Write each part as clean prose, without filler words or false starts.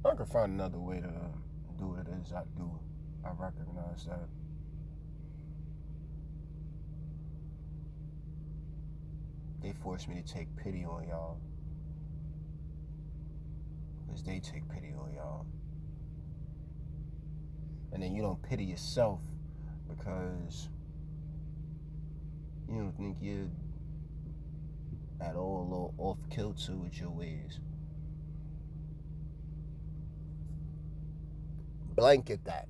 I can find another way to do what it is I do. I recognize that. They force me to take pity on y'all because they take pity on y'all. And then you don't pity yourself because you don't think you're at all a little off kilter with your ways. Blanket that.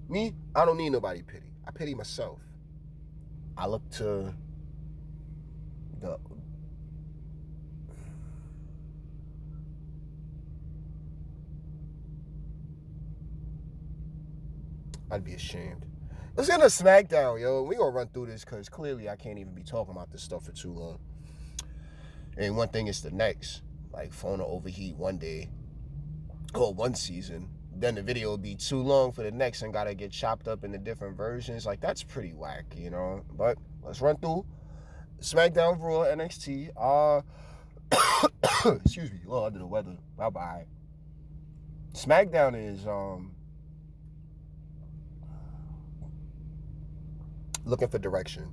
Me, I don't need nobody pity. I pity myself. I look to the I'd be ashamed. Let's get a SmackDown, yo. We gonna run through this because clearly I can't even be talking about this stuff for too long. And one thing is the next. Like, phone will overheat one day or one season. Then the video will be too long for the next and gotta get chopped up into different versions. Like, that's pretty whack, you know? But let's run through SmackDown, Raw, NXT. Excuse me, a little under the weather. Bye-bye. SmackDown is looking for direction.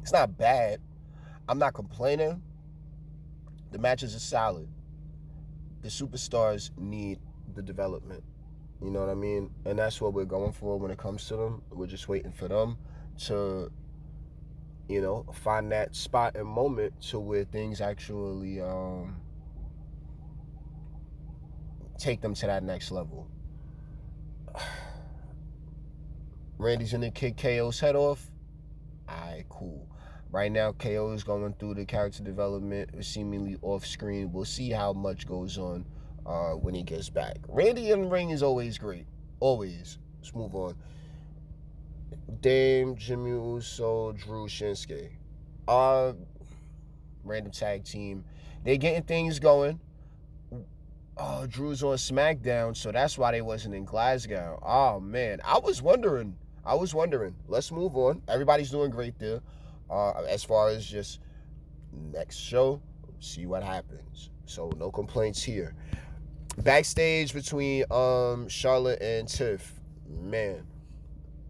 It's not bad. I'm not complaining. The matches are solid. The superstars need the development. You know what I mean? And that's what we're going for when it comes to them. We're just waiting for them to, you know, find that spot and moment to where things actually take them to that next level. Randy's gonna kick KO's head off. Alright, cool. Right now, KO is going through the character development, seemingly off screen. We'll see how much goes on when he gets back. Randy in the ring is always great. Always. Let's move on. Dame, Jimmy Uso, Drew, Shinsuke. Random tag team. They're getting things going. Drew's on SmackDown, so that's why they wasn't in Glasgow. Oh, man. I was wondering. Let's move on. Everybody's doing great there. As far as just next show, see what happens. So no complaints here. Backstage between Charlotte and Tiff. Man,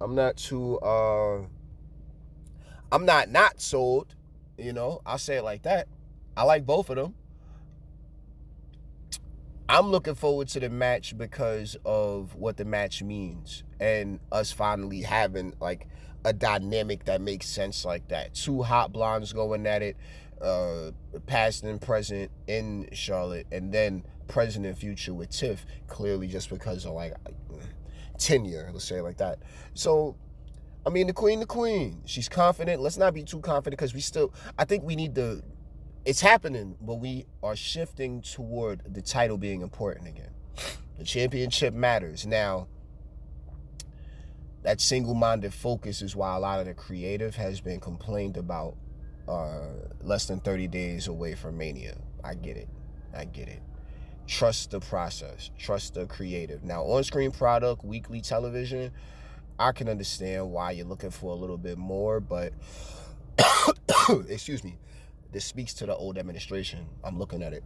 I'm not sold. You know, I'll say it like that. I like both of them. I'm looking forward to the match because of what the match means and us finally having like a dynamic that makes sense like that. Two hot blondes going at it, past and present in Charlotte, and then present and future with Tiff, clearly just because of like tenure, let's say it like that. So, I mean, the queen. She's confident. Let's not be too confident because I think we need to. It's happening, but we are shifting toward the title being important again. The championship matters. Now, that single-minded focus is why a lot of the creative has been complained about less than 30 days away from Mania. I get it. Trust the process. Trust the creative. Now, on-screen product, weekly television, I can understand why you're looking for a little bit more, but excuse me. This speaks to the old administration. I'm looking at it.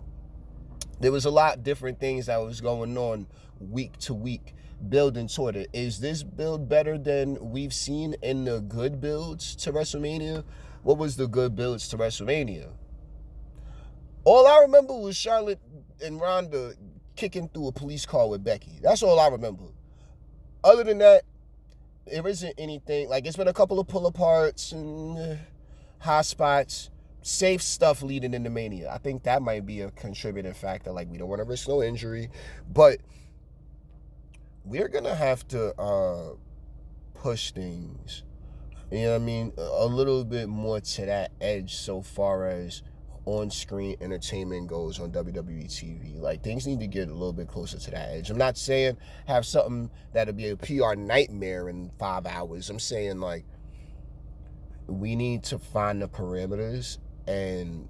There was a lot of different things that was going on week to week, building toward it. Is this build better than we've seen in the good builds to WrestleMania? What was the good builds to WrestleMania? All I remember was Charlotte and Ronda kicking through a police car with Becky. That's all I remember. Other than that, there isn't anything. Like, it's been a couple of pull-aparts and high spots. Safe stuff leading into Mania. I think that might be a contributing factor. Like, we don't want to risk no injury, but we're gonna have to push things, you know what I mean, a little bit more to that edge so far as on-screen entertainment goes on WWE TV. Like, things need to get a little bit closer to that edge. I'm not saying have something that'll be a PR nightmare in 5 hours. I'm saying, like, we need to find the parameters and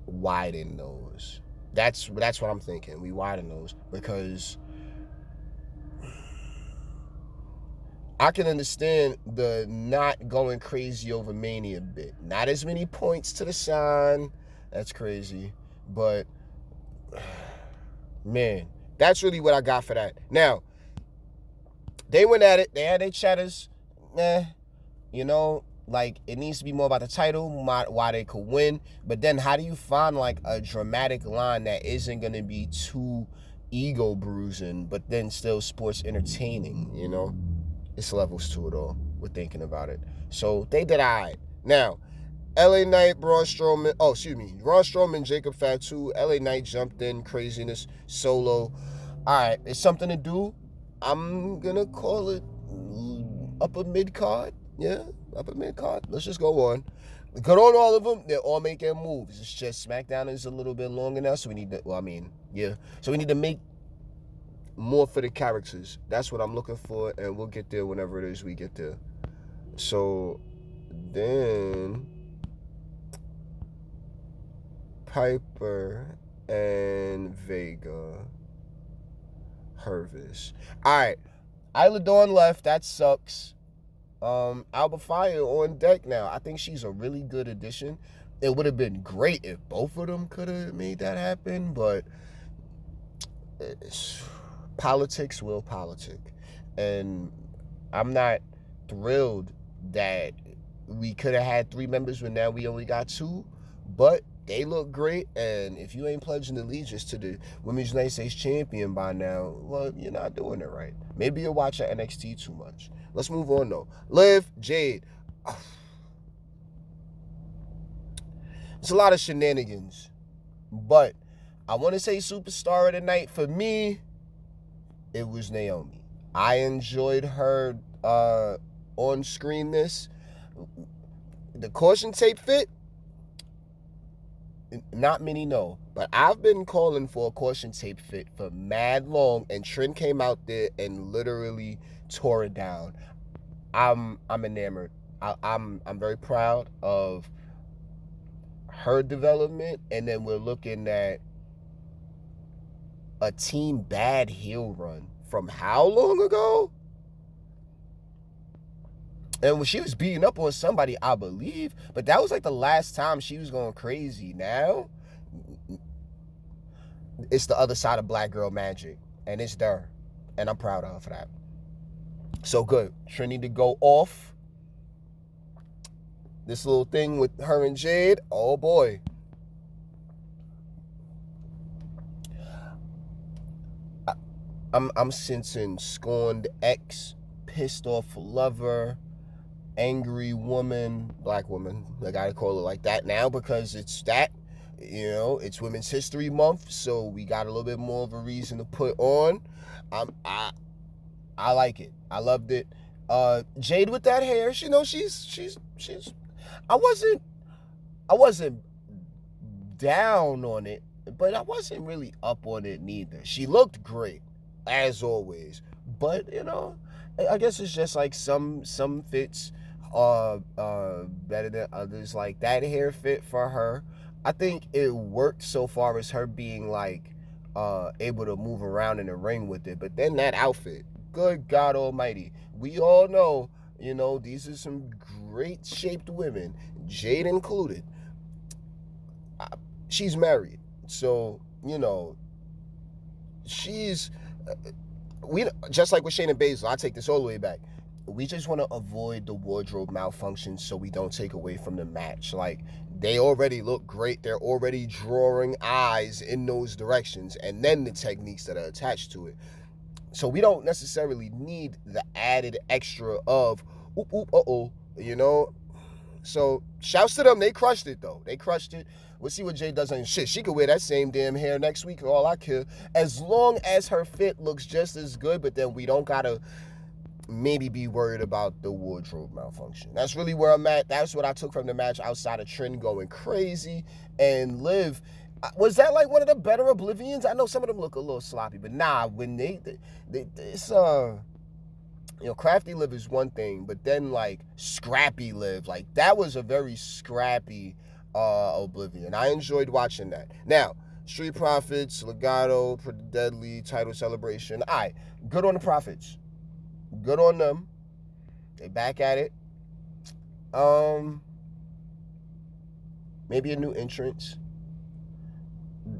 widen those. That's what I'm thinking. We widen those because I can understand the not going crazy over Mania bit. Not as many points to the sign. That's crazy. But, man, that's really what I got for that. Now, they went at it. They had their chatters. You know, like, it needs to be more about the title, why they could win. But then how do you find, like, a dramatic line that isn't going to be too ego bruising, but then still sports entertaining, you know? It's levels to it all. We're thinking about it. So they did all right. Now, LA Knight, Braun Strowman, Jacob Fatu. LA Knight jumped in, craziness, solo. All right, it's something to do. I'm going to call it upper mid-card. Yeah, upper mid-card. Let's just go on. Good on all of them. They're all making moves. It's just SmackDown is a little bit longer now, so we need to, So we need to make more for the characters. That's what I'm looking for, and we'll get there whenever it is we get there. So then Piper and Vega, Hervis. All right, Isla Dawn left. That sucks. Alba Fire on deck now. I think she's a really good addition. It would have been great if both of them could have made that happen, but politics will politic. And I'm not thrilled that we could have had 3 members when now we only got 2, but they look great. And if you ain't pledging allegiance to the Women's United States Champion by now, well, you're not doing it right. Maybe you're watching NXT too much. Let's move on, though. Liv, Jade. It's a lot of shenanigans, but I want to say superstar of the night for me, it was Naomi. I enjoyed her on screen this. The caution tape fit, not many know, but I've been calling for a caution tape fit for mad long, and Trent came out there and literally tore it down. I'm enamored. I'm very proud of her development, and then we're looking at a Team Bad heel run from how long ago? And when she was beating up on somebody, I believe, but that was like the last time she was going crazy. Now, it's the other side of Black Girl Magic, and it's there, and I'm proud of her for that. So good. Trinity to go off. This little thing with her and Jade, oh boy. I'm sensing scorned ex, pissed off lover, angry woman, black woman. I gotta call it like that now because it's that. You know, it's Women's History Month, so we got a little bit more of a reason to put on. I like it. I loved it. Jade with that hair, you know, she's. I wasn't down on it, but I wasn't really up on it neither. She looked great, as always. But, you know, I guess it's just like some fits are better than others. Like that hair fit for her. I think it worked so far as her being like able to move around in the ring with it. But then that outfit, good God Almighty, we all know, you know, these are some great shaped women, Jade included. She's married, so you know she's we just like with Shayna Baszler. I take this all the way back. We just want to avoid the wardrobe malfunctions so we don't take away from the match. Like, they already look great. They're already drawing eyes in those directions, and then the techniques that are attached to it. So we don't necessarily need the added extra of oop, oop, uh-oh, you know? So shouts to them. They crushed it, though. They crushed it. We'll see what Jay does on shit. She could wear that same damn hair next week for all I care. As long as her fit looks just as good, but then we don't gotta maybe be worried about the wardrobe malfunction. That's really where I'm at. That's what I took from the match outside of Trent going crazy. And Liv, was that like one of the better Oblivions? I know some of them look a little sloppy, but nah, when it's you know, crafty Liv is one thing, but then like scrappy Liv, like that was a very scrappy Oblivion. I enjoyed watching that. Now, Street Profits, Legato, Pretty Deadly, title celebration. All right, good on the Profits. Good on them. They back at it. Maybe a new entrance.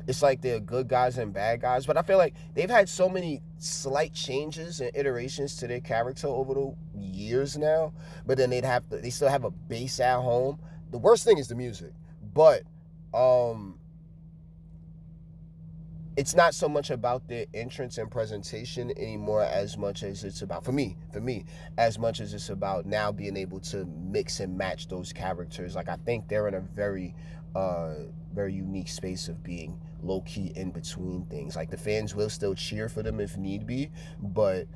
It's like they're good guys and bad guys, but I feel like they've had so many slight changes and iterations to their character over the years now. But then they still have a base at home. The worst thing is the music, but it's not so much about their entrance and presentation anymore as much as it's about, for me, as much as it's about now being able to mix and match those characters. Like, I think they're in a very unique space of being low-key in between things. Like, the fans will still cheer for them if need be, but,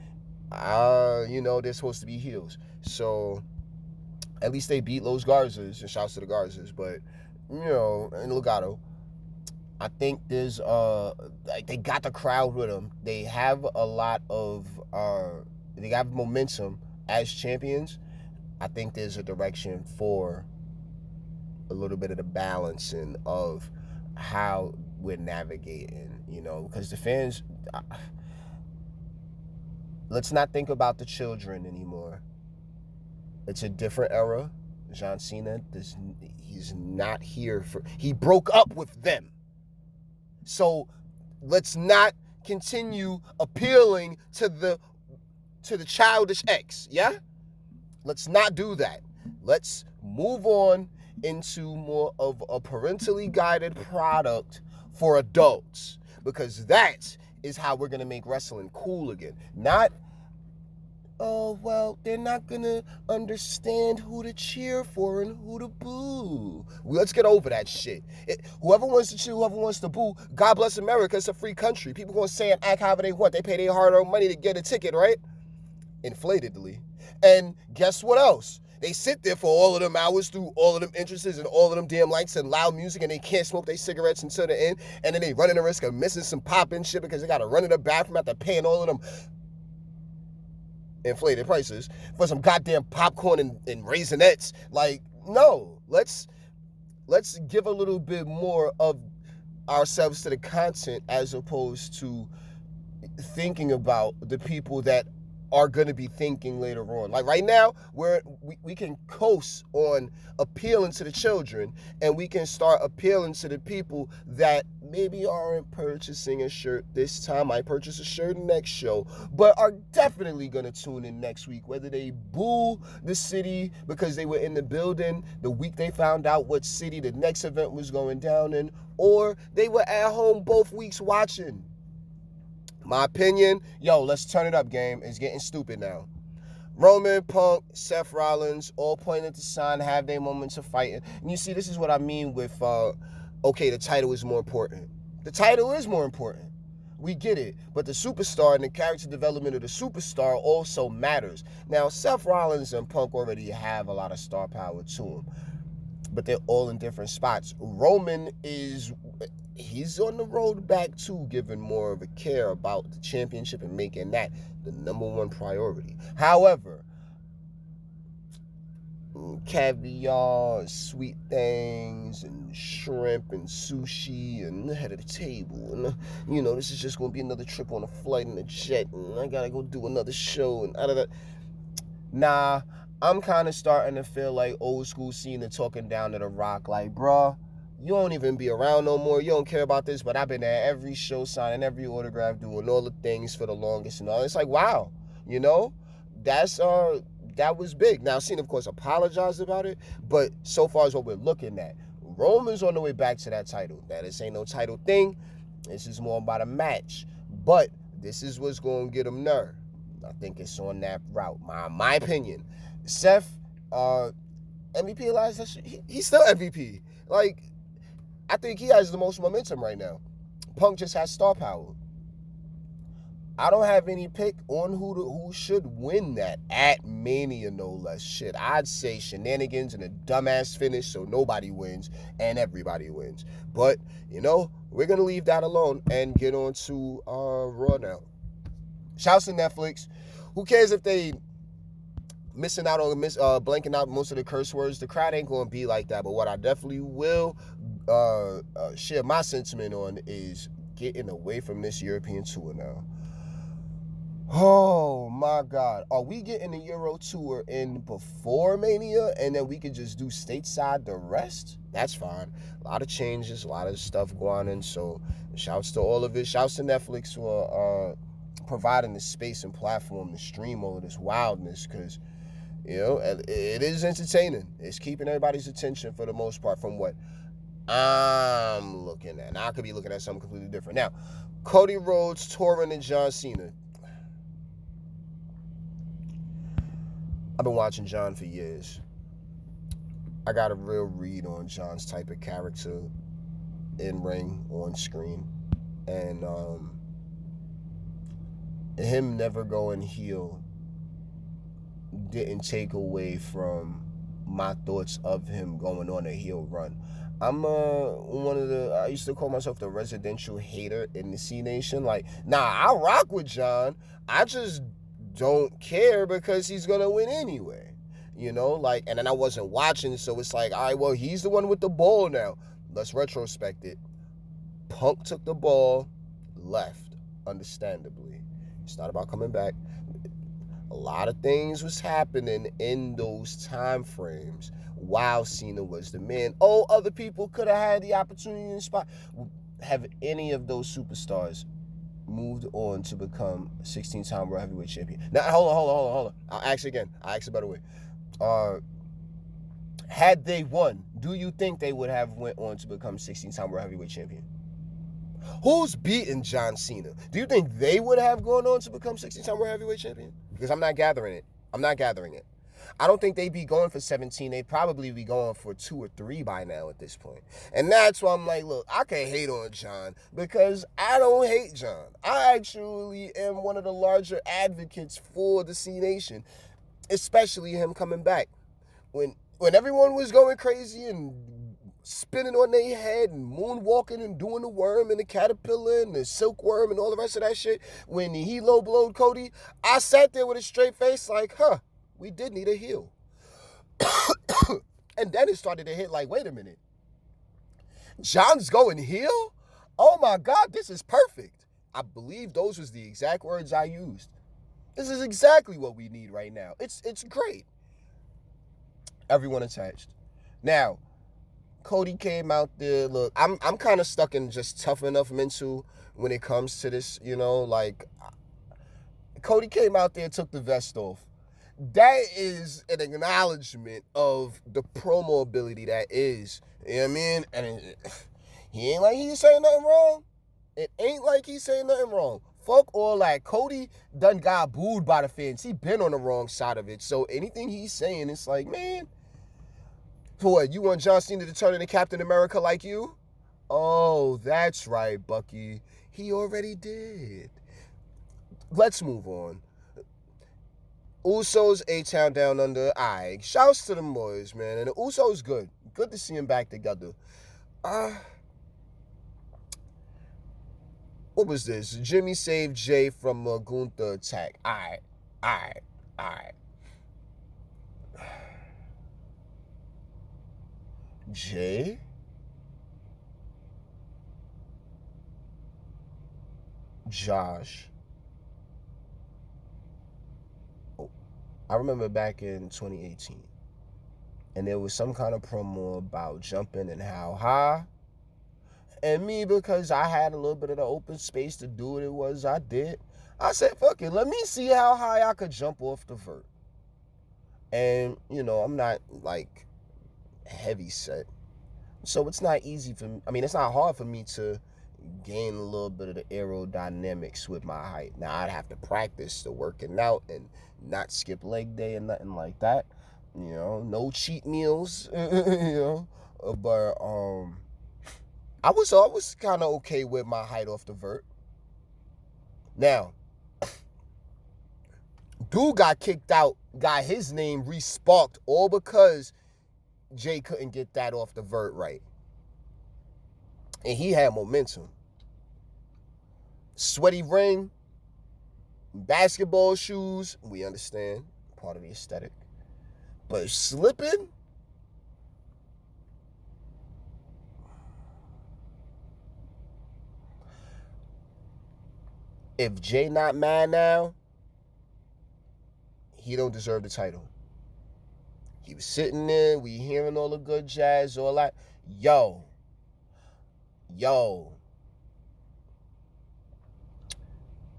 they're supposed to be heels. So, at least they beat Los Garzas, and shouts to the Garzas, but, and Legato. I think there's they got the crowd with them. They have a lot of they have momentum as champions. I think there's a direction for a little bit of the balancing of how we're navigating, because the fans, let's not think about the children anymore. It's a different era. John Cena, he's not here he broke up with them. So let's not continue appealing to the childish X, yeah? Let's not do that. Let's move on into more of a parentally guided product for adults, because that is how we're going to make wrestling cool again. Not, oh, well, they're not going to understand who to cheer for and who to boo. Let's get over that shit. Whoever wants to cheer, whoever wants to boo, God bless America. It's a free country. People going to say and act however they want. They pay their hard-earned money to get a ticket, right? Inflatedly. And guess what else? They sit there for all of them hours through all of them entrances and all of them damn lights and loud music, and they can't smoke their cigarettes until the end, and then they running the risk of missing some pop-in shit because they got to run to the bathroom after paying all of them inflated prices for some goddamn popcorn and Raisinets. Like, no, let's give a little bit more of ourselves to the content as opposed to thinking about the people that are going to be thinking later on. Like, right now, we can coast on appealing to the children, and we can start appealing to the people that maybe aren't purchasing a shirt this time, might purchase a shirt next show, but are definitely going to tune in next week, whether they boo the city because they were in the building the week they found out what city the next event was going down in, or they were at home both weeks watching. My opinion, let's turn it up, game. It's getting stupid now. Roman, Punk, Seth Rollins, all pointed to sign, have their moments of fighting. And you see, this is what I mean with, the title is more important. The title is more important. We get it. But the superstar and the character development of the superstar also matters. Now, Seth Rollins and Punk already have a lot of star power to them, but they're all in different spots. Roman he's on the road back to giving more of a care about the championship and making that the number one priority. However, caviar, sweet things, and shrimp and sushi and the head of the table, and this is just gonna be another trip on a flight in a jet, and I gotta go do another show and out of that. Nah, I'm kind of starting to feel like old school Cena talking down to The Rock, like, bruh, you don't even be around no more. You don't care about this, but I've been at every show, signing every autograph, doing all the things for the longest and all. It's like, wow, that was big. Now, Cena, of course, apologized about it, but so far as what we're looking at, Roman's on the way back to that title. Now, this ain't no title thing. This is more about a match, but this is what's going to get him nerve. I think it's on that route, my opinion. Seth, MVP Elias, he's still MVP. Like, I think he has the most momentum right now. Punk just has star power. I don't have any pick on who should win that at Mania, no less. Shit, I'd say shenanigans and a dumbass finish so nobody wins and everybody wins. But, we're going to leave that alone and get on to Raw now. Shouts to Netflix. Who cares if they missing out on blanking out most of the curse words? The crowd ain't going to be like that. But what I definitely will share my sentiment on is getting away from this European tour now. Oh my God. Are we getting the Euro Tour in before Mania and then we could just do stateside the rest? That's fine. A lot of changes, a lot of stuff going on. So shouts to all of it. Shouts to Netflix for providing the space and platform to stream all of this wildness, because it is entertaining. It's keeping everybody's attention for the most part from what I'm looking at. Now I could be looking at something completely different. Now, Cody Rhodes touring and John Cena. I've been watching John for years. I got a real read on John's type of character in ring, on screen. And him never going heel didn't take away from my thoughts of him going on a heel run. I'm I used to call myself the residential hater in the C Nation. Like, nah, I rock with John. I just don't care because he's gonna win anyway. Like, and then I wasn't watching, so it's like, all right, well, he's the one with the ball now. Let's retrospect it. Punk took the ball, left, understandably. It's not about coming back. A lot of things was happening in those time frames while Cena was the man. Oh, other people could have had the opportunity in the spot. Have any of those superstars moved on to become 16-time World Heavyweight Champion? Now, hold on. I'll ask again. I'll ask a better way. Had they won, do you think they would have went on to become 16-time World Heavyweight Champion? Who's beaten John Cena? Do you think they would have gone on to become 16-time World Heavyweight Champion? Because I'm not gathering it. I don't think they'd be going for 17. They'd probably be going for 2 or 3 by now at this point. And that's why I'm like, look, I can't hate on John because I don't hate John. I actually am one of the larger advocates for the C Nation, especially him coming back. When everyone was going crazy and spinning on their head and moonwalking and doing the worm and the caterpillar and the silkworm and all the rest of that shit, when he low blowed Cody, I sat there with a straight face like, we did need a heel. And then it started to hit like, wait a minute. John's going heel? Oh my God, this is perfect. I believe those was the exact words I used. This is exactly what we need right now. It's great. Everyone attached. Now, Cody came out there. Look, I'm kind of stuck in just tough enough mental when it comes to this, like Cody came out there and took the vest off. That is an acknowledgement of the promo ability that is. You know what I mean? And he ain't like he's saying nothing wrong. It ain't like he's saying nothing wrong. Fuck all that. Cody done got booed by the fans. He been on the wrong side of it. So anything he's saying, it's like, man, what, you want John Cena to turn into Captain America like you? Oh, that's right, Bucky. He already did. Let's move on. Usos, A-Town Down Under. Aight, shouts to them boys, man. And the Usos good. Good to see them back together. What was this? Jimmy saved Jay from a Gunther attack. Aight. Jay? Josh? Oh, I remember back in 2018, and there was some kind of promo about jumping and how high. And me, because I had a little bit of the open space to do what it was I did, I said, fuck it, let me see how high I could jump off the vert. And, I'm not, like, heavy set. So it's not easy for me. I mean, it's not hard for me to gain a little bit of the aerodynamics with my height. Now, I'd have to practice the working out and not skip leg day and nothing like that. No cheat meals, But, I was kind of okay with my height off the vert. Now, dude got kicked out, got his name re-sparked, all because Jay couldn't get that off the vert right. And he had momentum. Sweaty ring, basketball shoes, we understand, part of the aesthetic. But slipping? If Jay not mad now, he don't deserve the title. He was sitting there, we hearing all the good jazz, all that. Yo.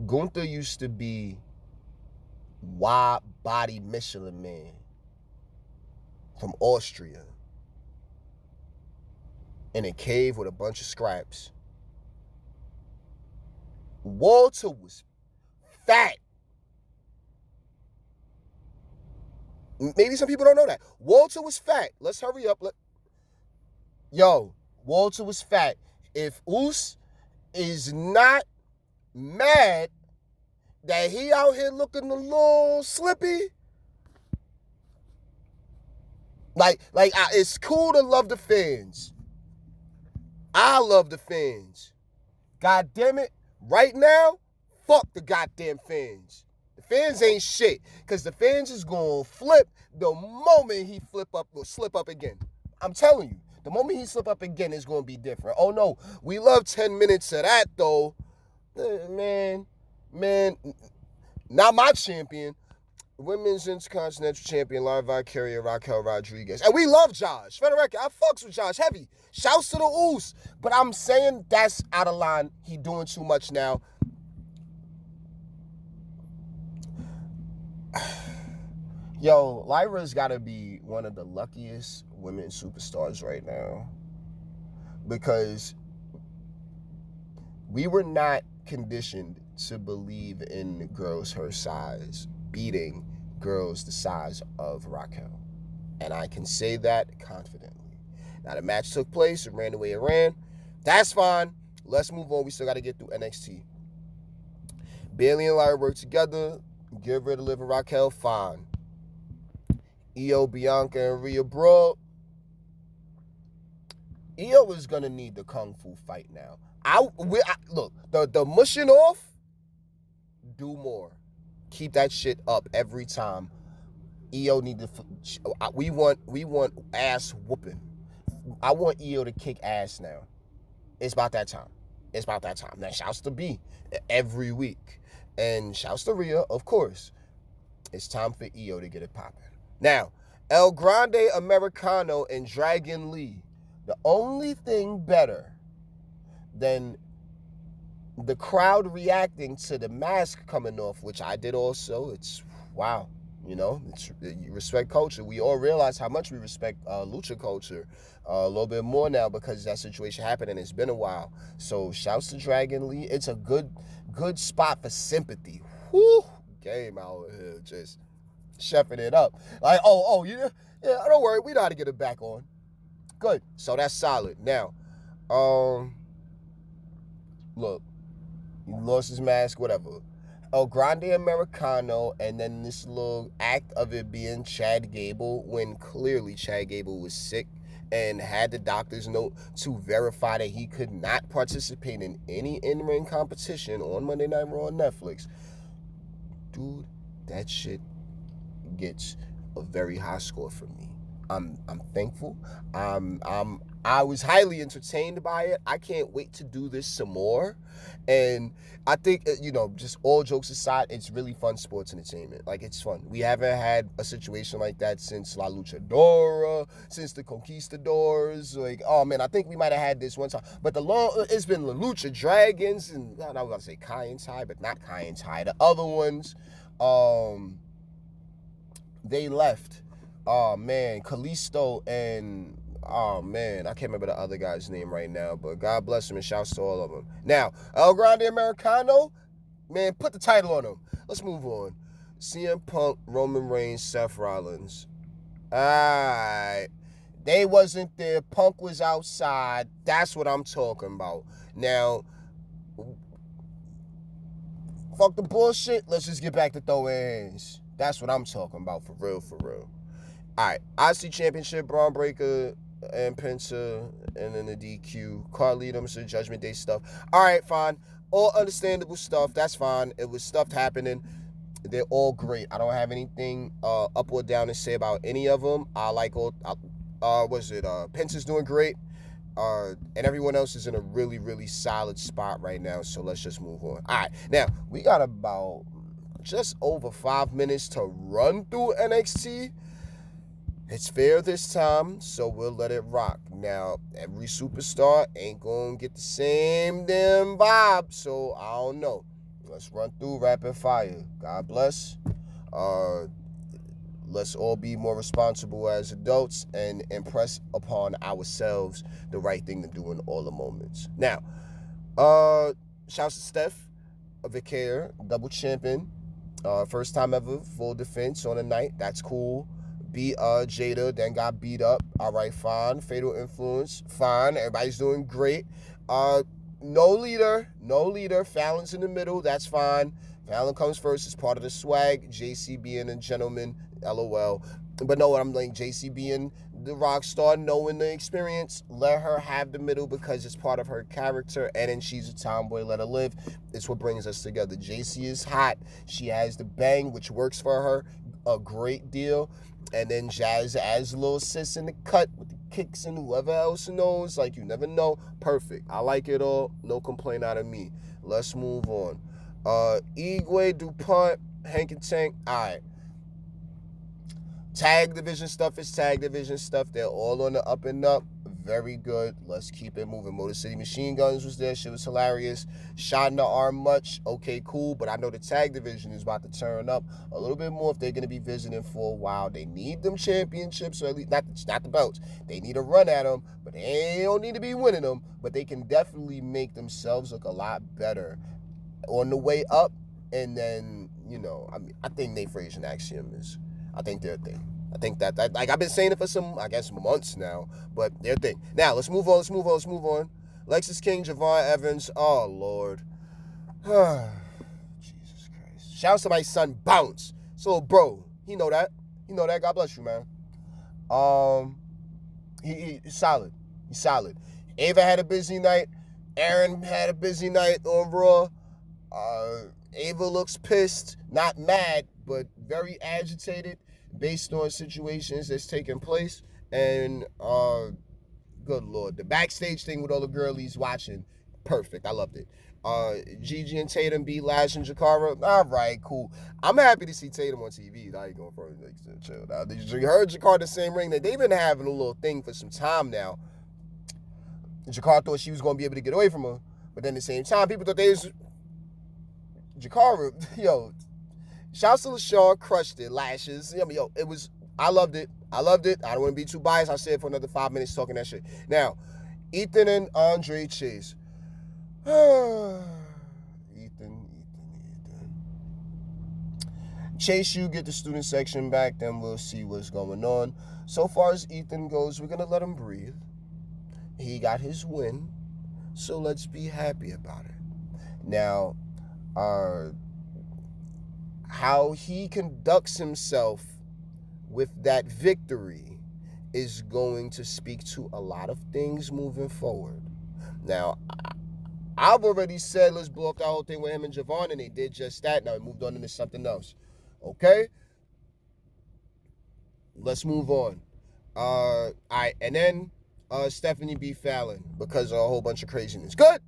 Gunther used to be wide body Michelin man from Austria in a cave with a bunch of scraps. Walter was fat. Maybe some people don't know that. Walter was fat. Let's hurry up. Walter was fat. If Us is not mad that he out here looking a little slippy, it's cool to love the fans. I love the fans. God damn it. Right now, fuck the goddamn fans. The fans ain't shit. Because the fans is going to flip the moment he slip up again. I'm telling you. The moment he slip up again, it's going to be different. Oh, no. We love 10 minutes of that, though. Man. Not my champion. Women's Intercontinental Champion, Lara Valkyria, Raquel Rodriguez. And we love Josh. For the record, I fucks with Josh heavy. Shouts to the Oos. But I'm saying that's out of line. He doing too much now. Yo, Lyra's got to be one of the luckiest women superstars right now. Because we were not conditioned to believe in girls her size beating girls the size of Raquel. And I can say that confidently. Now, the match took place. It ran the way it ran. That's fine. Let's move on. We still got to get through NXT. Bayley and Lyra work together. Get rid of Liv and Raquel. Fine. Io, Bianca, and Rhea brawl. Io is going to need the Kung Fu fight now. Look, the mushing off, do more. Keep that shit up every time. Io need to. We want ass whooping. I want Io to kick ass now. It's about that time. Now, shouts to B every week. And shouts to Rhea, of course. It's time for Io to get it popping. Now, El Grande Americano and Dragon Lee. The only thing better than the crowd reacting to the mask coming off, which I did also, it's wow. You know, you respect culture. We all realize how much we respect lucha culture a little bit more now because that situation happened and it's been a while. So shouts to Dragon Lee. It's a good spot for sympathy. Whew, game out here just chefing it up. Like, yeah, don't worry, we know how to get it back on. Good. So that's solid. Now, look, he lost his mask, whatever. El Grande Americano, and then this little act of it being Chad Gable when clearly Chad Gable was sick and had the doctor's note to verify that he could not participate in any in-ring competition on Monday Night Raw on Netflix. Dude, that shit gets a very high score from me. I'm thankful. I was highly entertained by it. I can't wait to do this some more. And I think, just all jokes aside, it's really fun sports entertainment. Like, it's fun. We haven't had a situation like that since La Luchadora, since the Conquistadors. Like, oh man, I think we might have had this one time. But it's been La Lucha Dragons, and I was going to say Kai Tai, but not Kai Tai. The other ones, they left. Oh man, Kalisto and oh man, I can't remember the other guy's name right now, but God bless him and shouts to all of them. Now, El Grande Americano, man, put the title on him. Let's move on. CM Punk, Roman Reigns, Seth Rollins. Alright. They wasn't there. Punk was outside. That's what I'm talking about. Now, fuck the bullshit. Let's just get back to throwing hands. That's what I'm talking about, for real, for real. All right, IC Championship, Braun Breaker and Penta, and then the DQ, Carl Edom, Judgment Day stuff. All right, fine. All understandable stuff. That's fine. It was stuff happening. They're all great. I don't have anything up or down to say about any of them. I like all, Penta's doing great. And everyone else is in a really, really solid spot right now. So let's just move on. All right, now we got about just over 5 minutes to run through NXT. It's fair this time, so we'll let it rock. Now, every superstar ain't gonna get the same damn vibe, so I don't know. Let's run through rapid fire. God bless. Let's all be more responsible as adults and impress upon ourselves the right thing to do in all the moments. Now, shouts to Steph, Vicaire, double champion. First time ever, full defense on a night. That's cool. Beat Jada, then got beat up. All right, fine. Fatal influence, fine. Everybody's doing great. No leader. Fallon's in the middle. That's fine. Fallon comes first. It's part of the swag. JC being a gentleman. LOL. But no, I'm like JC being the rock star, knowing the experience. Let her have the middle because it's part of her character. And then she's a tomboy. Let her live. It's what brings us together. JC is hot. She has the bang, which works for her a great deal. And then Jazz adds a little sis in the cut with the kicks and whoever else knows. Like, you never know. Perfect. I like it all. No complaint out of me. Let's move on. Igwe, DuPont, Hank and Tank. All right. Tag division stuff is tag division stuff. They're all on the up and up. Very good. Let's keep it moving. Motor City Machine Guns was there. Shit was hilarious. Shot in the arm much. Okay, cool. But I know the tag division is about to turn up a little bit more if they're going to be visiting for a while. They need them championships, or at least not the belts. They need a run at them, but they don't need to be winning them. But they can definitely make themselves look a lot better on the way up. And then, I think Nate Frazier and Axiom I think they're a thing. I think that like I've been saying it for some, I guess, months now, but they're a thing. Now, let's move on. Lexus King, Javon Evans. Oh, Lord. Jesus Christ. Shouts to my son, Bounce. So, bro, he know that. God bless you, man. He's solid. He's solid. Ava had a busy night. Aaron had a busy night on Raw. Ava looks pissed, not mad, but very agitated based on situations that's taking place. And good Lord, the backstage thing with all the girlies watching, perfect. I loved it. Gigi and Tatum beat Lash and Jakara. All right, cool. I'm happy to see Tatum on TV. I ain't going for it. Chill. Now, you heard Jakara the same ring that they've been having a little thing for some time now. Jakara thought she was going to be able to get away from her, but then at the same time, people thought they was Jakara. Shouts to LaShawn, crushed it. Lashes. I loved it. I don't want to be too biased. I'll say it for another 5 minutes talking that shit. Now, Ethan and Andre Chase. Ethan. Chase, you get the student section back, then we'll see what's going on. So far as Ethan goes, we're going to let him breathe. He got his win, so let's be happy about it. Now, how he conducts himself with that victory is going to speak to a lot of things moving forward. Now, I've already said let's blow up that whole thing with him and Javon, and they did just that. Now we moved on into something else. Okay? Let's move on. All right, and then Stephanie B. Fallon, because of a whole bunch of craziness. Good.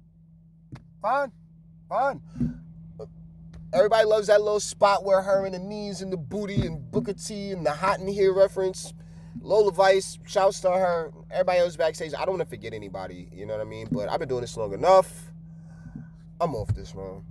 Fine. Everybody loves that little spot where her and the knees and the booty and Booker T and the hot in here reference. Lola Vice, shouts to her. Everybody else backstage. I don't want to forget anybody, you know what I mean? But I've been doing this long enough. I'm off this, man.